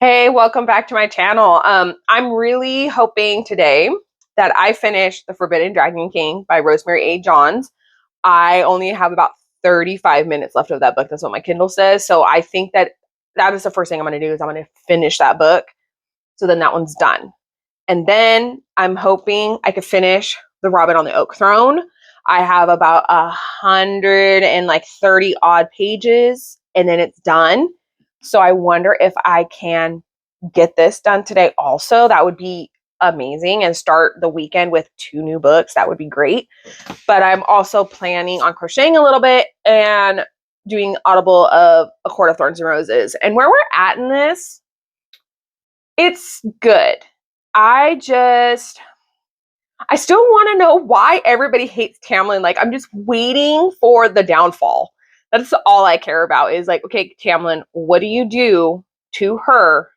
Hey, welcome back to my channel. I'm really hoping today that I finish The Forbidden Dragon King by Rosemary A. Johns. I only have about 35 minutes left of that book. That's what my Kindle says. So I think that is the first thing I'm going to do is I'm going to finish that book. So then that one's done. And then I'm hoping I could finish The Robin on the Oak Throne. I have about 130 odd pages and then it's done. So I wonder if I can get this done today also. That would be amazing, and start the weekend with 2 new books. That would be great. But I'm also planning on crocheting a little bit and doing Audible of A Court of Thorns and Roses. And where we're at in this, it's good. I still want to know why everybody hates Tamlin. Like, I'm just waiting for the downfall. That's all I care about is like, okay, Tamlin, what do you do to her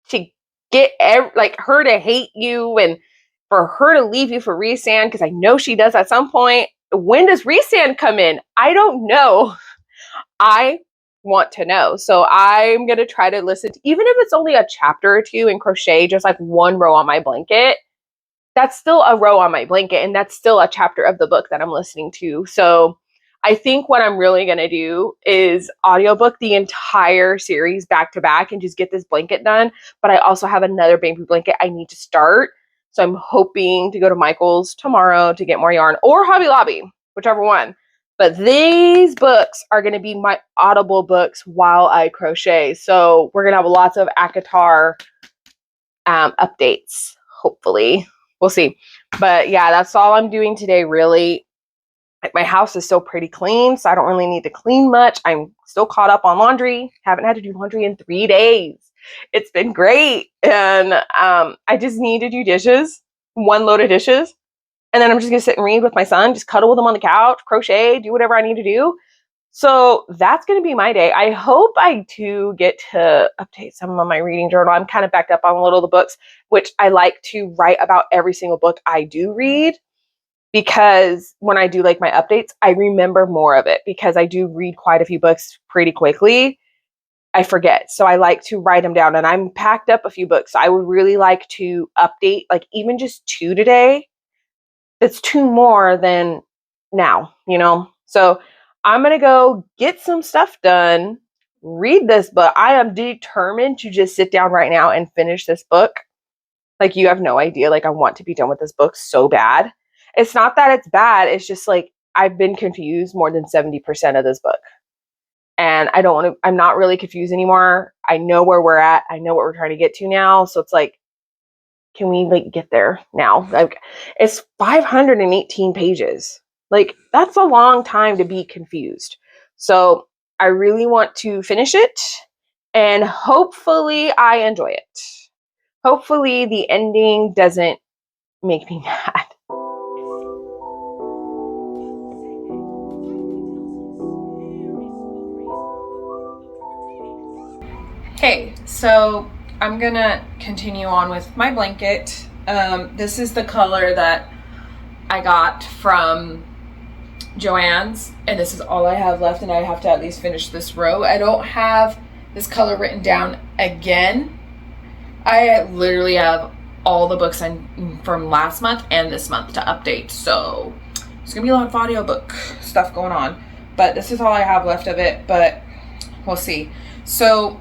to get her to hate you and for her to leave you for Rhysand? Because I know she does at some point. When does Rhysand come in? I don't know. I want to know. So I'm going to try to listen to, even if it's only a chapter or two in crochet, just like one row on my blanket. That's still a row on my blanket, and that's still a chapter of the book that I'm listening to. So I think what I'm really going to do is audiobook the entire series back to back and just get this blanket done. But I also have another baby blanket I need to start. So I'm hoping to go to Michael's tomorrow to get more yarn, or Hobby Lobby, whichever one. But these books are going to be my Audible books while I crochet. So we're going to have lots of ACOTAR updates, hopefully. We'll see. But yeah, that's all I'm doing today, really. Like, my house is still pretty clean, so I don't really need to clean much. I'm still caught up on laundry. Haven't had to do laundry in 3 days. It's been great. And I just need to do dishes, 1 load of dishes. And then I'm just going to sit and read with my son, just cuddle with him on the couch, crochet, do whatever I need to do. So that's going to be my day. I hope I do get to update some of my reading journal. I'm kind of backed up on a little of the books, which I like to write about every single book I do read, because when I do like my updates, I remember more of it because I do read quite a few books pretty quickly. I forget. So I like to write them down, and I'm packed up a few books. I would really like to update like even just 2 today. It's 2 more than now, So I'm going to go get some stuff done, read this book. I am determined to just sit down right now and finish this book. Like, you have no idea. Like, I want to be done with this book so bad. It's not that it's bad. It's just like, I've been confused more than 70% of this book. And I'm not really confused anymore. I know where we're at. I know what we're trying to get to now. So it's like, can we like get there now? Like, it's 518 pages. Like, that's a long time to be confused. So I really want to finish it, and hopefully I enjoy it. Hopefully the ending doesn't make me mad. Hey, so I'm gonna continue on with my blanket. This is the color that I got from Joann's, and this is all I have left, and I have to at least finish this row. I don't have this color written down again. I literally have all the books from last month and this month to update, so it's gonna be a lot of audiobook stuff going on, but this is all I have left of it, but we'll see. So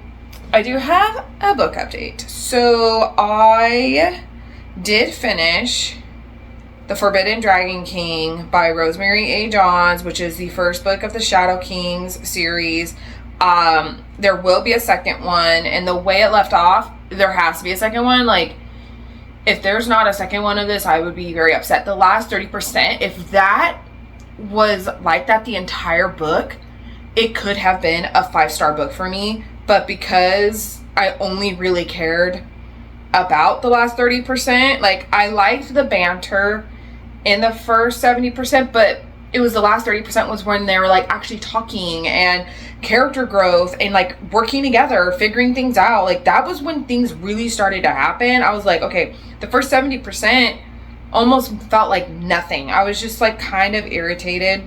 I do have a book update. So I did finish The Forbidden Dragon King by Rosemary A. Johns, which is the first book of the Shadow Kings series. There will be a second one, and the way it left off, there has to be a second one. Like, if there's not a second one of this, I would be very upset. The last 30%, if that was like that the entire book, it could have been a 5-star book for me. But because I only really cared about the last 30%, like, I liked the banter in the first 70%, but it was the last 30% was when they were like actually talking and character growth and like working together, figuring things out. Like, that was when things really started to happen. I was like, okay, the first 70% almost felt like nothing. I was just like kind of irritated,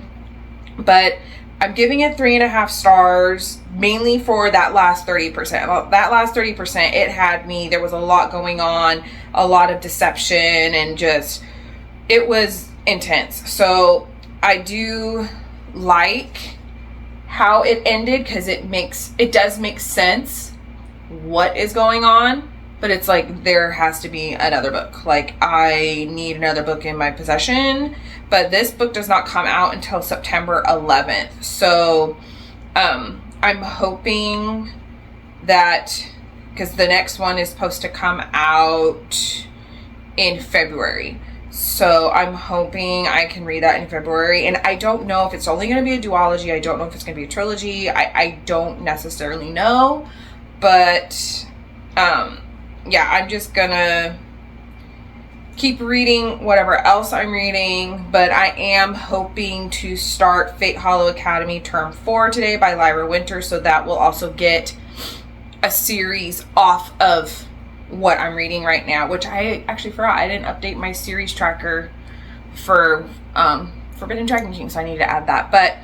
but I'm giving it 3.5 stars, mainly for that last 30%. That last 30%, it had me, there was a lot going on, a lot of deception, and just, it was intense. So I do like how it ended, because it does make sense what is going on, but it's like there has to be another book. Like, I need another book in my possession, but this book does not come out until September 11th. So I'm hoping that, because the next one is supposed to come out in February, so I'm hoping I can read that in February. And I don't know if it's only going to be a duology. I don't know if it's going to be a trilogy. I don't necessarily know, but yeah, I'm just gonna keep reading whatever else I'm reading. But I am hoping to start Fate Hollow Academy Term 4 today by Lyra Winter, so that will also get a series off of what I'm reading right now, which I actually forgot. I didn't update my series tracker for Forbidden Dragon King, so I need to add that. But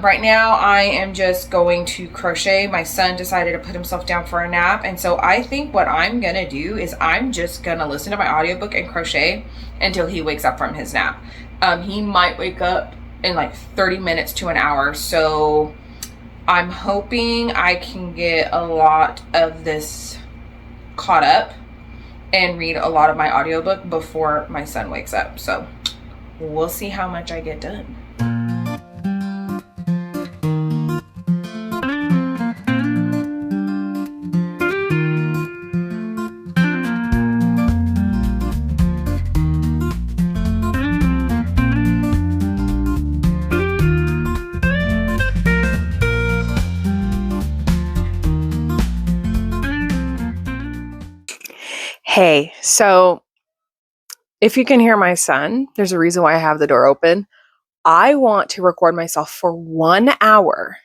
right now I am just going to crochet. My son decided to put himself down for a nap, and so I think what I'm gonna do is I'm just gonna listen to my audiobook and crochet until he wakes up from his nap. He might wake up in like 30 minutes to an hour, so I'm hoping I can get a lot of this caught up and read a lot of my audiobook before my son wakes up. So we'll see how much I get done. Hey, so if you can hear my son, there's a reason why I have the door open. I want to record myself for 1 hour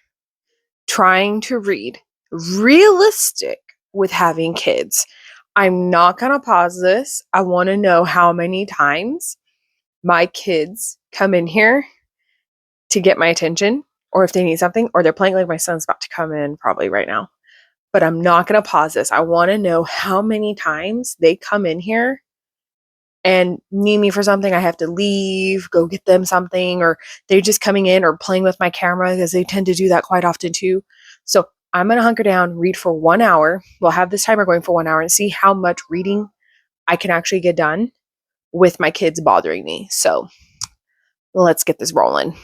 trying to read realistic with having kids. I'm not going to pause this. I want to know how many times my kids come in here to get my attention, or if they need something, or they're playing. Like, my son's about to come in probably right now. But I'm not going to pause this. I want to know how many times they come in here and need me for something. I have to leave, go get them something, or they're just coming in or playing with my camera, because they tend to do that quite often too. So I'm going to hunker down, read for 1 hour. We'll have this timer going for 1 hour and see how much reading I can actually get done with my kids bothering me. So let's get this rolling.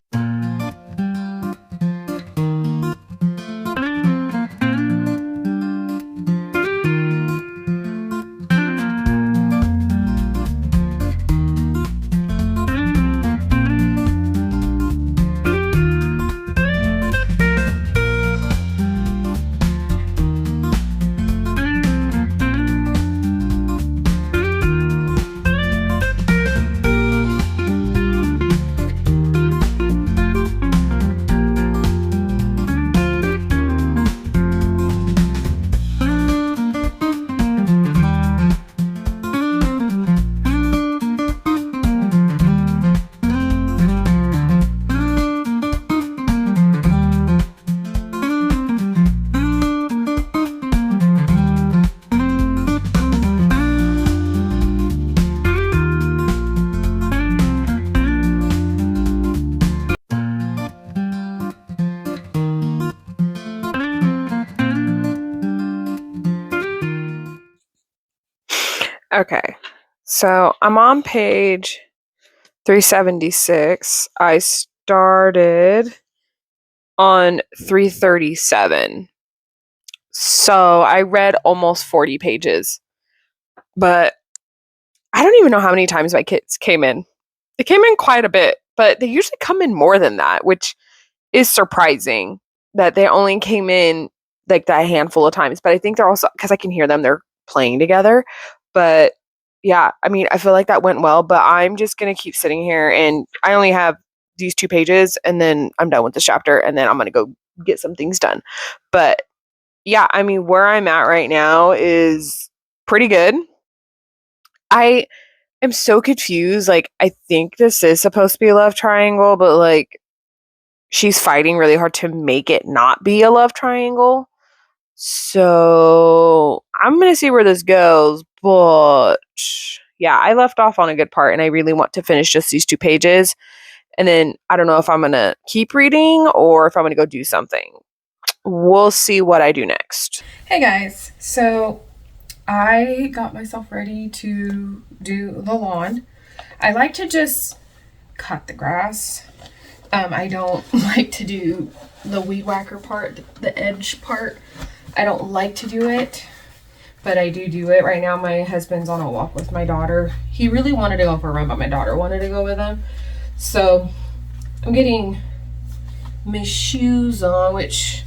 Okay, so I'm on page 376. I started on 337. So I read almost 40 pages. But I don't even know how many times my kids came in. They came in quite a bit, but they usually come in more than that, which is surprising that they only came in like that handful of times. But I think they're also, because I can hear them, they're playing together. But yeah, I mean, I feel like that went well, but I'm just going to keep sitting here, and I only have these 2 pages, and then I'm done with this chapter, and then I'm going to go get some things done. But yeah, I mean, where I'm at right now is pretty good. I am so confused. Like, I think this is supposed to be a love triangle, but like, she's fighting really hard to make it not be a love triangle. So I'm going to see where this goes, but yeah, I left off on a good part and I really want to finish just these 2 pages. And then I don't know if I'm going to keep reading or if I'm going to go do something. We'll see what I do next. Hey guys, so I got myself ready to do the lawn. I like to just cut the grass. I don't like to do the weed whacker part, the edge part. I don't like to do it, but I do it. Right now my husband's on a walk with my daughter. He really wanted to go for a run, but my daughter wanted to go with him. So I'm getting my shoes on, which,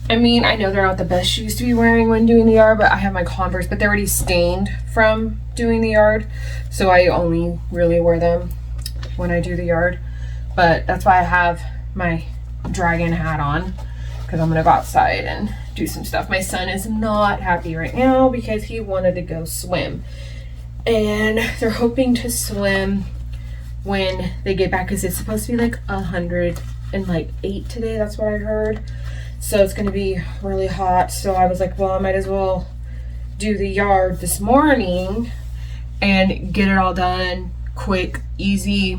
I mean, I know they're not the best shoes to be wearing when doing the yard, but I have my Converse, but they're already stained from doing the yard. So I only really wear them when I do the yard. But that's why I have my dragon hat on, because I'm gonna go outside and do some stuff. My son is not happy right now because he wanted to go swim. And they're hoping to swim when they get back, because it's supposed to be like 108 today. That's what I heard. So it's going to be really hot. So I was like, well, I might as well do the yard this morning and get it all done quick, easy,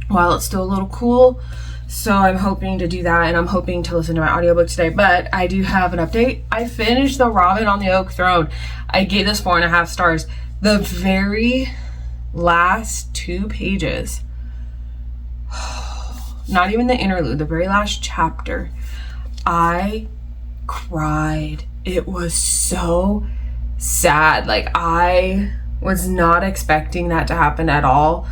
while it's still a little cool. So I'm hoping to do that, and I'm hoping to listen to my audiobook today. But I do have an update. I finished The Robin on the Oak Throne. I gave this 4.5 stars. The very last 2 pages, not even the interlude, the very last chapter, I cried. It was so sad. Like, I was not expecting that to happen at all.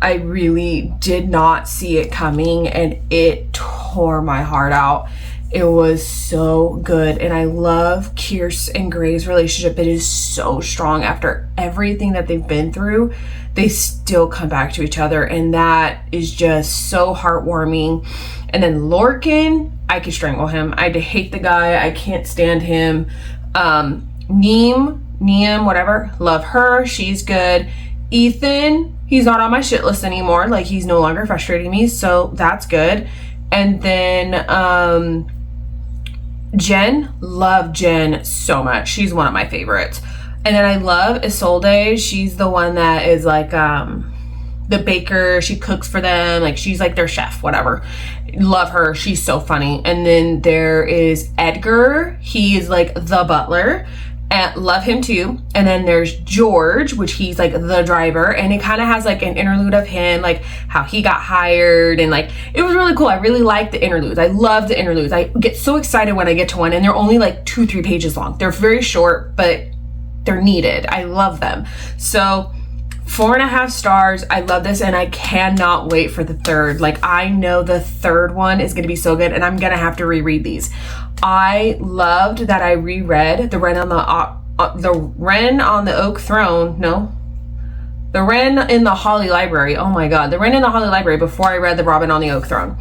I really did not see it coming, and it tore my heart out. It was so good, and I love Kierce and Gray's relationship. It is so strong. After everything that they've been through, they still come back to each other, and that is just so heartwarming. And then Lorcan, I could strangle him. I hate the guy. I can't stand him. Neem, whatever, love her. She's good. Ethan, he's not on my shit list anymore. Like, he's no longer frustrating me, so that's good. And then Jen, love Jen so much. She's one of my favorites. And then I love Isolde. She's the one that is like the baker. She cooks for them. Like, she's like their chef, whatever. Love her. She's so funny. And then there is Edgar. He is like the butler. And love him too. And then there's George, which he's like the driver, and it kind of has like an interlude of him, like how he got hired, and like it was really cool. I really like the interludes. I love the interludes. I get so excited when I get to one, and they're only like 2-3 pages long. They're very short, but they're needed. I love them. So 4.5 stars. I love this, and I cannot wait for the third. Like, I know the third one is going to be so good, and I'm going to have to reread these. I loved that I reread The Wren on the Oak Throne. No, The Wren in the Holly Library. Oh my God, The Wren in the Holly Library before I read The Robin on the Oak Throne.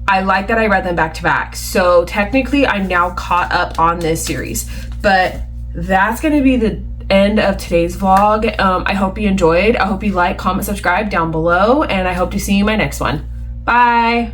I like that I read them back to back. So technically, I'm now caught up on this series. But that's going to be the end of today's vlog. I hope you enjoyed. I hope you like, comment, subscribe down below, and I hope to see you in my next one. Bye.